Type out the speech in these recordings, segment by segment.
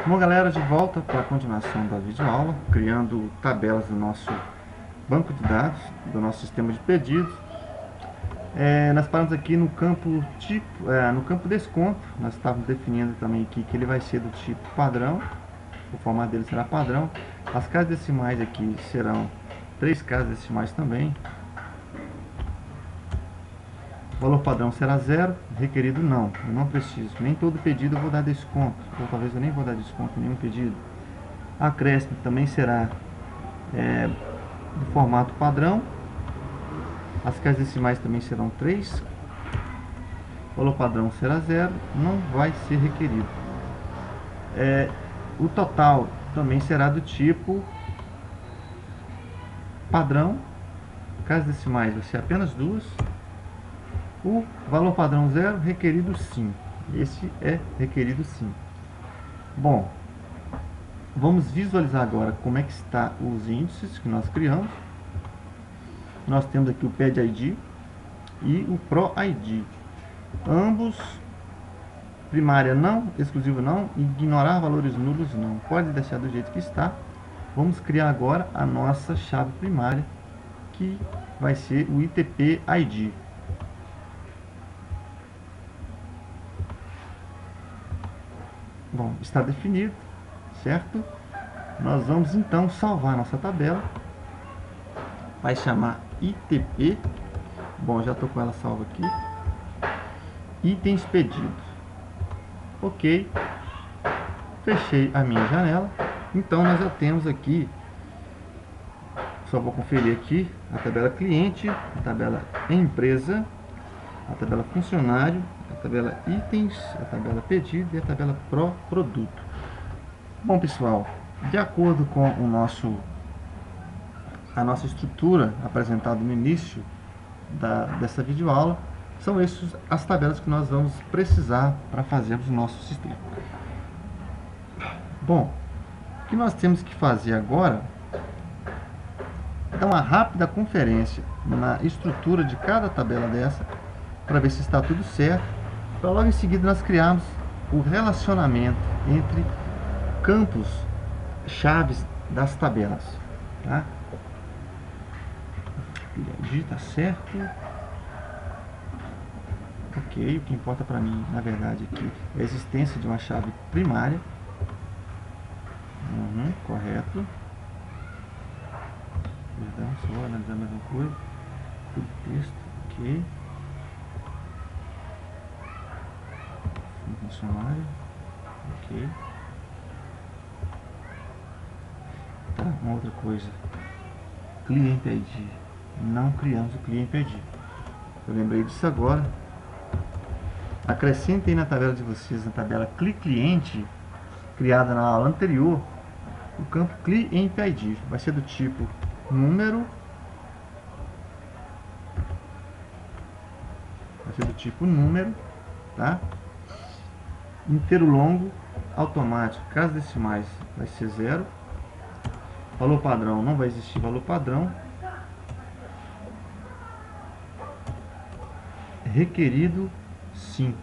Bom, galera, de volta para a continuação da videoaula, criando tabelas do nosso banco de dados, do nosso sistema de pedidos. Nós paramos aqui no campo tipo, no campo desconto. Nós estávamos definindo também aqui que ele vai ser do tipo padrão, o formato dele será padrão. As casas decimais aqui serão 3 casas decimais também. O valor padrão será 0, requerido não, eu não preciso. Nem todo pedido eu vou dar desconto, ou talvez eu nem vou dar desconto em nenhum pedido. Acréscimo também será do formato padrão. As casas decimais também serão 3. O valor padrão será 0, não vai ser requerido. O total também será do tipo padrão. Casas decimais vai ser apenas 2. O valor padrão 0, requerido sim. Esse é requerido sim. Bom, vamos visualizar agora como é que está os índices que nós criamos. Nós temos aqui o PED-ID e o PRO-ID. Ambos, primária não, exclusivo não, ignorar valores nulos não. Pode deixar do jeito que está. Vamos criar agora a nossa chave primária, que vai ser o ITP-ID. Bom, está definido, certo? Nós vamos então salvar nossa tabela. Vai chamar ITP. Bom, já estou com ela salva aqui. Itens pedidos. Ok. Fechei a minha janela. Então nós já temos aqui, só vou conferir aqui, a tabela cliente, a tabela empresa, a tabela funcionário, a tabela itens, a tabela pedido e a tabela produto. Bom, pessoal, de acordo com a nossa estrutura apresentada no início dessa videoaula, são essas as tabelas que nós vamos precisar para fazermos o nosso sistema. Bom, o que nós temos que fazer agora é dar uma rápida conferência na estrutura de cada tabela dessa, para ver se está tudo certo, para logo em seguida nós criarmos o relacionamento entre campos chaves das tabelas, tá? Está certo. Ok, o que importa para mim, na verdade, aqui é a existência de uma chave primária. Correto. Perdão, só analisar a mesma coisa. Tudo texto, ok. Funcionário, ok. Tá, uma outra coisa. Cliente ID. Não criamos o cliente ID. Eu lembrei disso agora. Acrescentem na tabela de vocês, na tabela cliente, criada na aula anterior, o campo cliente ID. Vai ser do tipo número. Vai ser do tipo número, tá? Inteiro longo, automático, casas decimais vai ser 0. Valor padrão, não vai existir valor padrão. Requerido sim.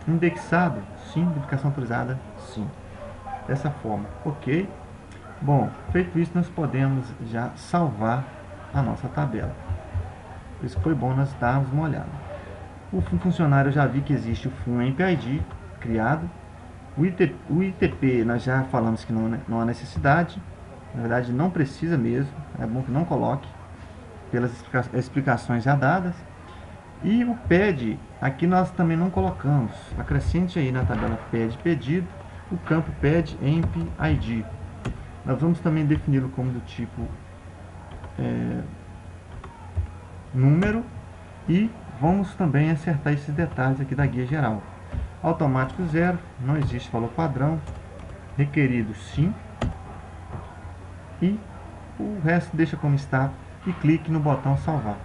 Indexado sim. Duplicação autorizada sim. Dessa forma, ok. Bom, feito isso, nós podemos já salvar a nossa tabela. Por isso foi bom nós darmos uma olhada. O funcionário, eu já vi que existe o FunMPID criado. O ITP nós já falamos que não há necessidade. Na verdade não precisa mesmo. É bom que não coloque, pelas explicações já dadas. E o PED, aqui nós também não colocamos. Acrescente aí na tabela PED pedido o campo PED EMP ID. Nós vamos também defini-lo como do tipo número, e vamos também acertar esses detalhes aqui da guia geral. Automático 0, não existe valor padrão. Requerido sim. E o resto deixa como está e clique no botão salvar.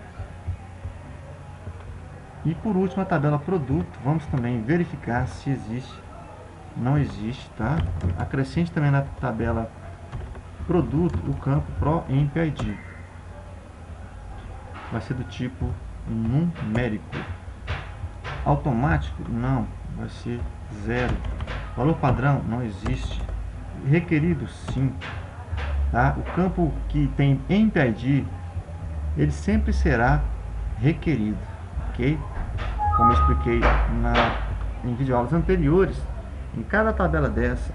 E por último, a tabela produto, vamos também verificar se existe. Não existe, tá? Acrescente também na tabela produto o campo PRO-EMP-ID. Vai ser do tipo numérico. Automático? Não, vai ser zero. Valor padrão não existe. Requerido, sim. Tá? O campo que tem MPID, ele sempre será requerido, ok? Como eu expliquei em videoaulas anteriores, em cada tabela dessa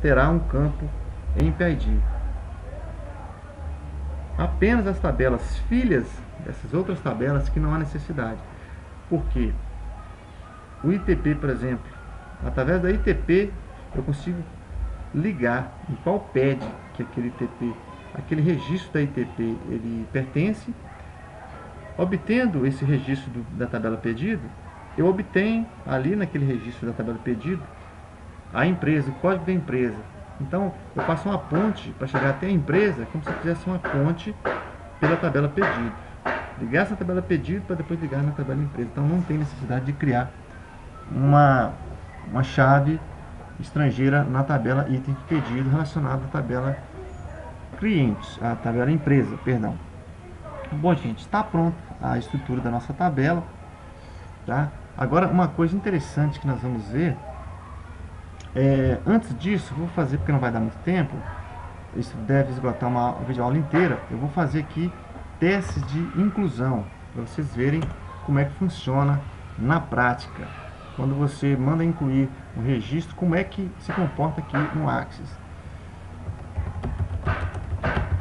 terá um campo MPID. Apenas as tabelas filhas dessas outras tabelas que não há necessidade. Por quê? O ITP, por exemplo, através da ITP eu consigo ligar em qual PED que aquele ITP, aquele registro da ITP ele pertence. Obtendo esse registro da tabela pedido, eu obtenho ali naquele registro da tabela pedido a empresa, o código da empresa. Então eu faço uma ponte para chegar até a empresa, como se eu fizesse uma ponte pela tabela pedido. Ligar essa tabela pedido para depois ligar na tabela empresa. Então não tem necessidade de criar uma chave estrangeira na tabela item de pedido relacionada à tabela clientes, à tabela empresa, perdão. Bom, gente, está pronto a estrutura da nossa tabela, tá? Agora, uma coisa interessante que nós vamos ver, antes disso, vou fazer, porque não vai dar muito tempo, isso deve esgotar uma videoaula inteira, eu vou fazer aqui testes de inclusão, para vocês verem como é que funciona na prática. Quando você manda incluir um registro, como é que se comporta aqui no Axis.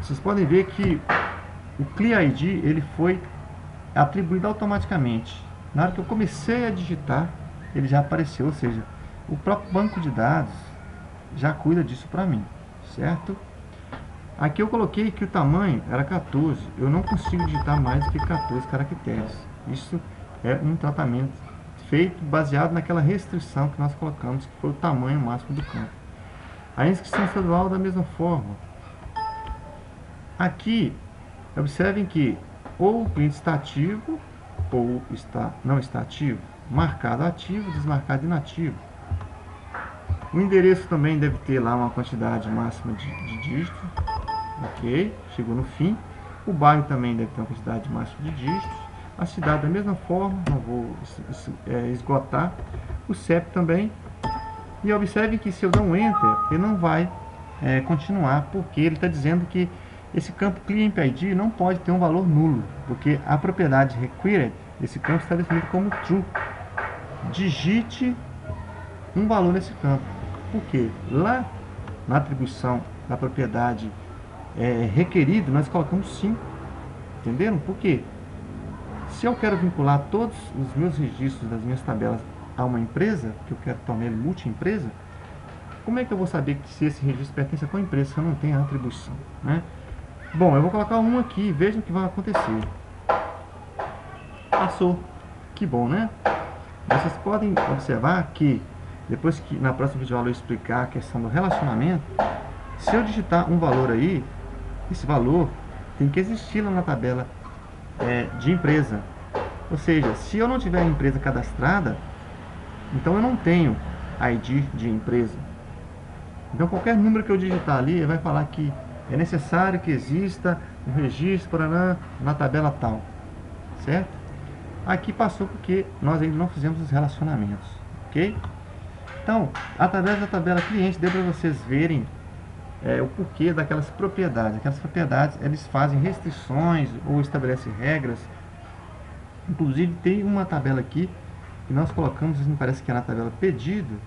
Vocês podem ver que o ClearID ele foi atribuído automaticamente. Na hora que eu comecei a digitar, ele já apareceu, ou seja, o próprio banco de dados já cuida disso para mim, certo? Aqui eu coloquei que o tamanho era 14, eu não consigo digitar mais do que 14 caracteres. Isso é um tratamento feito baseado naquela restrição que nós colocamos, que foi o tamanho máximo do campo. A inscrição estadual da mesma forma. Aqui, observem que ou o cliente está ativo ou não está ativo, marcado ativo, desmarcado inativo. O endereço também deve ter lá uma quantidade máxima de dígitos, ok, chegou no fim. O bairro também deve ter uma quantidade máxima de dígitos. A cidade da mesma forma, não vou esgotar. O CEP também. E observem que se eu dar um Enter, ele não vai continuar, porque ele está dizendo que esse campo ClearMPID não pode ter um valor nulo, porque a propriedade required desse campo está definida como true. Digite um valor nesse campo. Por quê? Lá na atribuição da propriedade requerido, nós colocamos 5. Entenderam? Por quê? Se eu quero vincular todos os meus registros das minhas tabelas a uma empresa, que eu quero tornar ele multi-empresa, como é que eu vou saber se esse registro pertence a qual empresa se eu não tenho a atribuição, né? Bom, eu vou colocar um aqui, vejam o que vai acontecer. Passou. Que bom, né? Vocês podem observar que, depois que na próxima videoaula eu explicar a questão do relacionamento, se eu digitar um valor aí, esse valor tem que existir lá na tabela de empresa. Ou seja, se eu não tiver a empresa cadastrada, então eu não tenho ID de empresa. Então qualquer número que eu digitar ali, ele vai falar que é necessário que exista um registro na tabela tal, certo? Aqui passou porque nós ainda não fizemos os relacionamentos, ok? Então, através da tabela cliente, deu para vocês verem o porquê daquelas propriedades. Aquelas propriedades, eles fazem restrições ou estabelecem regras. Inclusive, tem uma tabela aqui que nós colocamos, me parece que é na tabela pedido,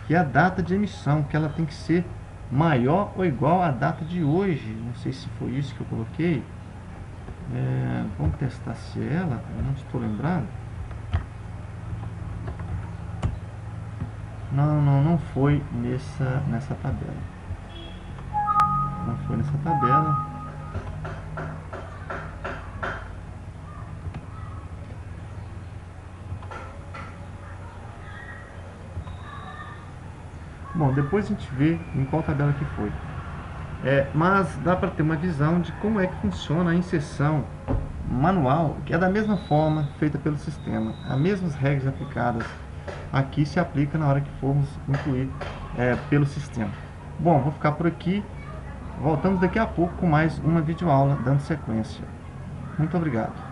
que é a data de emissão, que ela tem que ser maior ou igual à data de hoje. Não sei se foi isso que eu coloquei. Vamos testar se é ela, eu não estou lembrado. Não foi nessa tabela. Não foi nessa tabela. Bom, depois a gente vê em qual tabela que foi. Mas dá para ter uma visão de como é que funciona a inserção manual, que é da mesma forma feita pelo sistema. As mesmas regras aplicadas aqui se aplica na hora que formos incluir pelo sistema. Bom, vou ficar por aqui. Voltamos daqui a pouco com mais uma videoaula dando sequência. Muito obrigado.